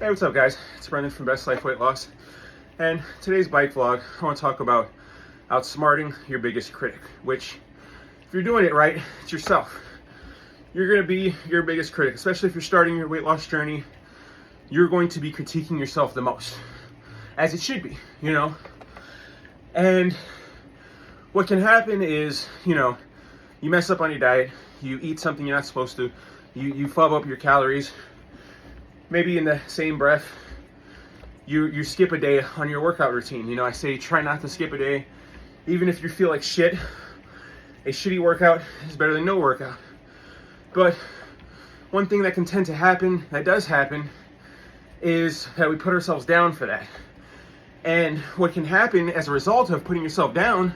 Hey, what's up, guys? It's Brendan from Best Life Weight Loss, and today's bike vlog, I want to talk about outsmarting your biggest critic, which, if you're doing it right, it's yourself. You're going to be your biggest critic, especially if you're starting your weight loss journey. You're going to be critiquing yourself the most, as it should be, And what can happen is, you mess up on your diet, you eat something you're not supposed to, you fub up your calories. Maybe in the same breath, you skip a day on your workout routine. I say try not to skip a day. Even if you feel like shit, a shitty workout is better than no workout. But one thing that can tend to happen, that does happen, is that we put ourselves down for that. And what can happen as a result of putting yourself down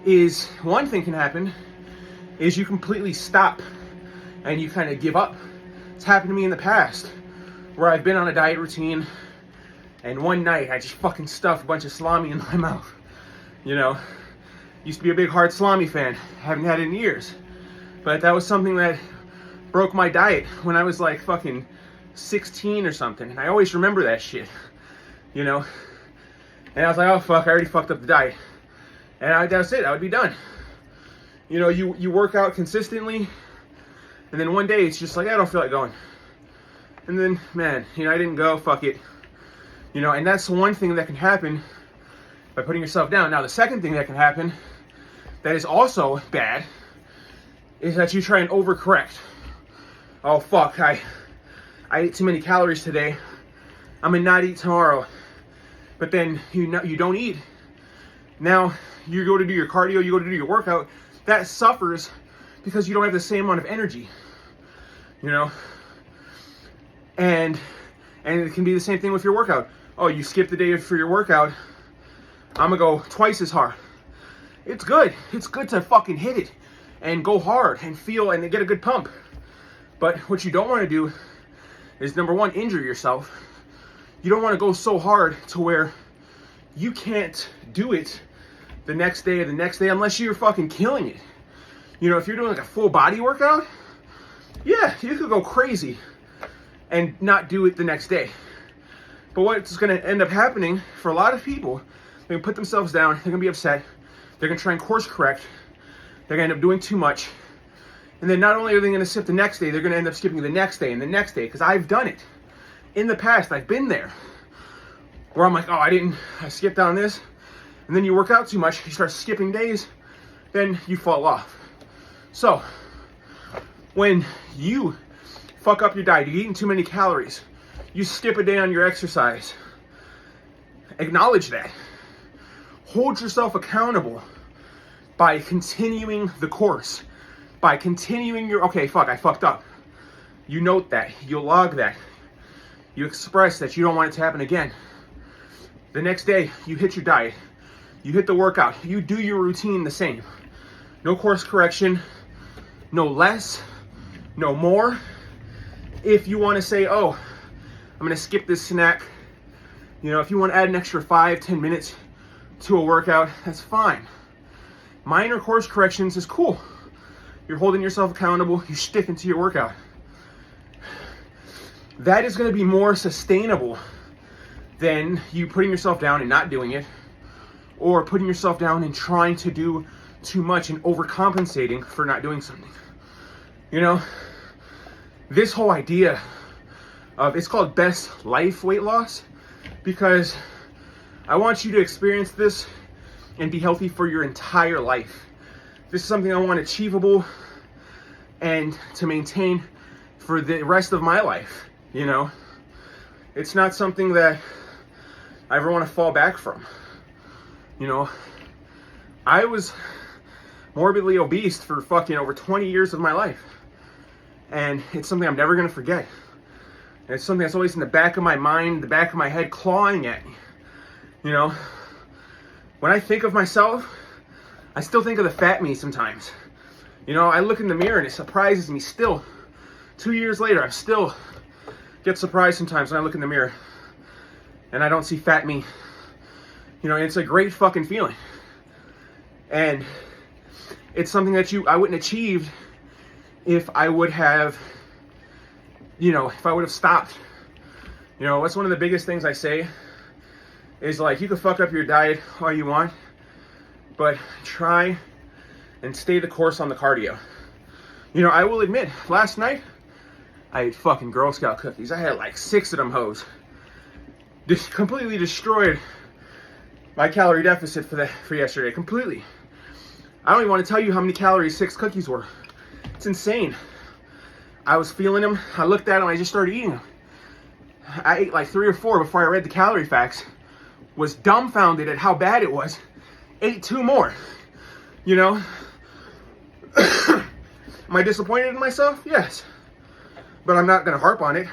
is, one thing can happen, is you completely stop and you kind of give up. It's happened to me in the past, where I've been on a diet routine, and one night I just fucking stuffed a bunch of salami in my mouth. Used to be a big hard salami fan, haven't had it in years. But that was something that broke my diet when I was like fucking 16 or something, and I always remember that shit, And I was like, oh fuck, I already fucked up the diet. And that was it, I would be done. You work out consistently, and then one day it's just like, I don't feel like going. And then, man, I didn't go, fuck it. And that's one thing that can happen by putting yourself down. Now, the second thing that can happen that is also bad is that you try and overcorrect. Oh, fuck, I ate too many calories today. I'm gonna not eat tomorrow. But then you don't eat. Now, you go to do your cardio, you go to do your workout, that suffers because you don't have the same amount of energy, And it can be the same thing with your workout. Oh, you skip the day for your workout, I'm gonna go twice as hard. It's good. It's good to fucking hit it and go hard and feel and get a good pump. But what you don't want to do is, number one, injure yourself. You don't want to go so hard to where you can't do it the next day unless you're fucking killing it. If you're doing like a full body workout, yeah, you could go crazy and not do it the next day. But what's going to end up happening for a lot of people, they're going to put themselves down, they're going to be upset, they're going to try and course correct, they're going to end up doing too much, and then not only are they going to skip the next day, they're going to end up skipping the next day and the next day, because I've done it. In the past, I've been there, where I'm like, oh, I skipped on this, and then you work out too much, you start skipping days, then you fall off. So, when you fuck up your diet, you're eating too many calories, you skip a day on your exercise, acknowledge that. Hold yourself accountable by continuing the course, by continuing okay, fuck, I fucked up. You note that, you log that, you express that you don't want it to happen again. The next day, you hit your diet, you hit the workout, you do your routine the same. No course correction, no less, no more. If you want to say, oh, I'm going to skip this snack, if you want to add an extra 5-10 minutes to a workout, that's fine. Minor course corrections is cool. You're holding yourself accountable, you're sticking to your workout. That is going to be more sustainable than you putting yourself down and not doing it, or putting yourself down and trying to do too much and overcompensating for not doing something. This whole idea of, it's called Best Life Weight Loss, because I want you to experience this and be healthy for your entire life. This is something I want achievable and to maintain for the rest of my life, It's not something that I ever want to fall back from. I was morbidly obese for fucking over 20 years of my life. And it's something I'm never going to forget. And it's something that's always in the back of my mind, the back of my head, clawing at me. When I think of myself, I still think of the fat me sometimes. I look in the mirror and it surprises me still. 2 years later, I still get surprised sometimes when I look in the mirror and I don't see fat me. It's a great fucking feeling. And it's something that I wouldn't achieve if I would have, if I would have stopped You know, what's one of the biggest things I say is like, you can fuck up your diet all you want, but try and stay the course on the cardio. You know, I will admit, last night, I ate fucking Girl Scout cookies. I had like 6 of them hoes. Just completely destroyed my calorie deficit for yesterday, completely. I don't even want to tell you how many calories 6 cookies were. It's insane. I was feeling them. I looked at them. I just started eating them. I ate like 3 or 4 before I read the calorie facts. Was dumbfounded at how bad it was. Ate 2 more. You know? Am I disappointed in myself? Yes. But I'm not going to harp on it.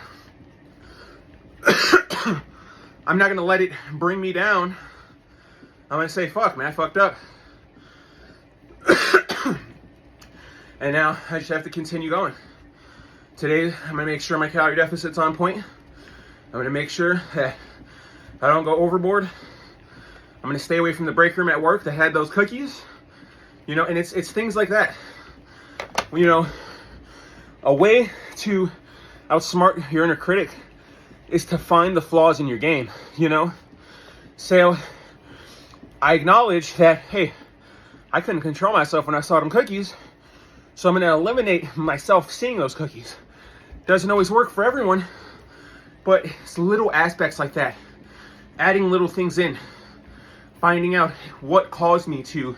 I'm not going to let it bring me down. I'm going to say, fuck, man, I fucked up. And now I just have to continue going. Today, I'm going to make sure my calorie deficit's on point. I'm going to make sure that I don't go overboard. I'm going to stay away from the break room at work that had those cookies. You know, and it's things like that. You know, a way to outsmart your inner critic is to find the flaws in your game, you know? So I acknowledge that, hey, I couldn't control myself when I saw them cookies, so I'm going to eliminate myself seeing those cookies. Doesn't always work for everyone, but it's little aspects like that. Adding little things in, finding out what caused me to,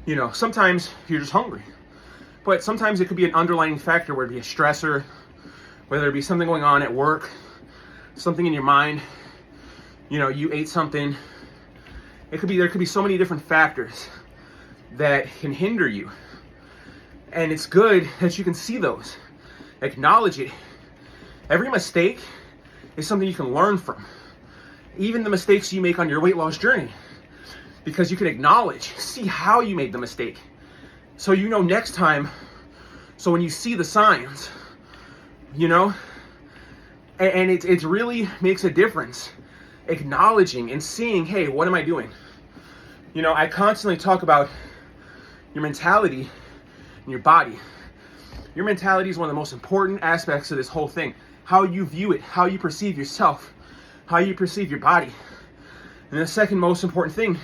you know, sometimes you're just hungry. But sometimes it could be an underlying factor, whether it be a stressor, whether it be something going on at work, something in your mind, you know, you ate something. There could be so many different factors that can hinder you. And it's good that you can see those, acknowledge it. Every mistake is something you can learn from. Even the mistakes you make on your weight loss journey, because you can acknowledge, see how you made the mistake. So you know next time, so when you see the signs, you know, and it really makes a difference, acknowledging and seeing, hey, what am I doing? You know, I constantly talk about your mentality and your body. Your mentality is one of the most important aspects of this whole thing. How you view it, how you perceive yourself, how you perceive your body. And the second most important thing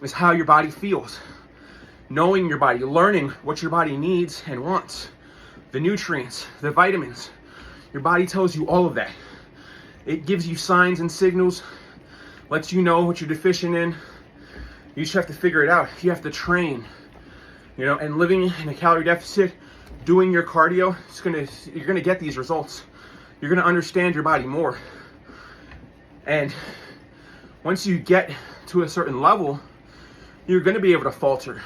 is how your body feels. Knowing your body, learning what your body needs and wants. The nutrients, the vitamins. Your body tells you all of that. It gives you signs and signals, lets you know what you're deficient in. You just have to figure it out. You have to train, you know, and living in a calorie deficit, doing your cardio, you're gonna get these results. You're gonna understand your body more. And once you get to a certain level, you're gonna be able to falter.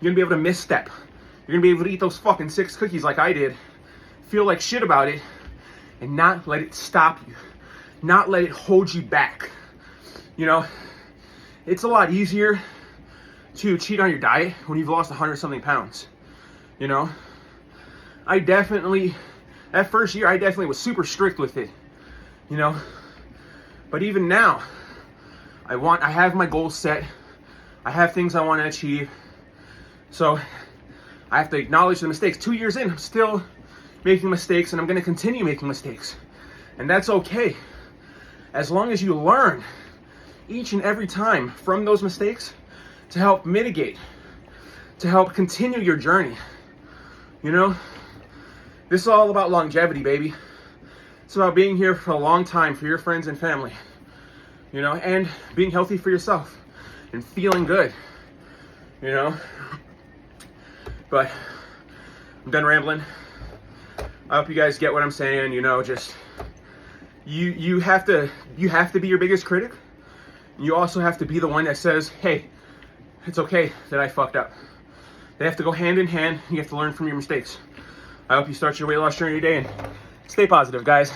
You're gonna be able to misstep. You're gonna be able to eat those fucking 6 cookies like I did, feel like shit about it, and not let it stop you. Not let it hold you back. You know, it's a lot easier to cheat on your diet when you've lost 100-something pounds. You know, that first year, I definitely was super strict with it. You know, but even now, I have my goals set. I have things I want to achieve. So I have to acknowledge the mistakes. 2 years in, I'm still making mistakes, and I'm going to continue making mistakes. And that's okay. As long as you learn each and every time from those mistakes to help mitigate, to help continue your journey. You know, this is all about longevity, baby. It's about being here for a long time for your friends and family. You know, and being healthy for yourself and feeling good. You know, but I'm done rambling. I hope you guys get what I'm saying. You know, just you have to be your biggest critic. You also have to be the one that says, hey, it's okay that I fucked up. They have to go hand in hand. You have to learn from your mistakes. I hope you start your weight loss journey today and stay positive, guys.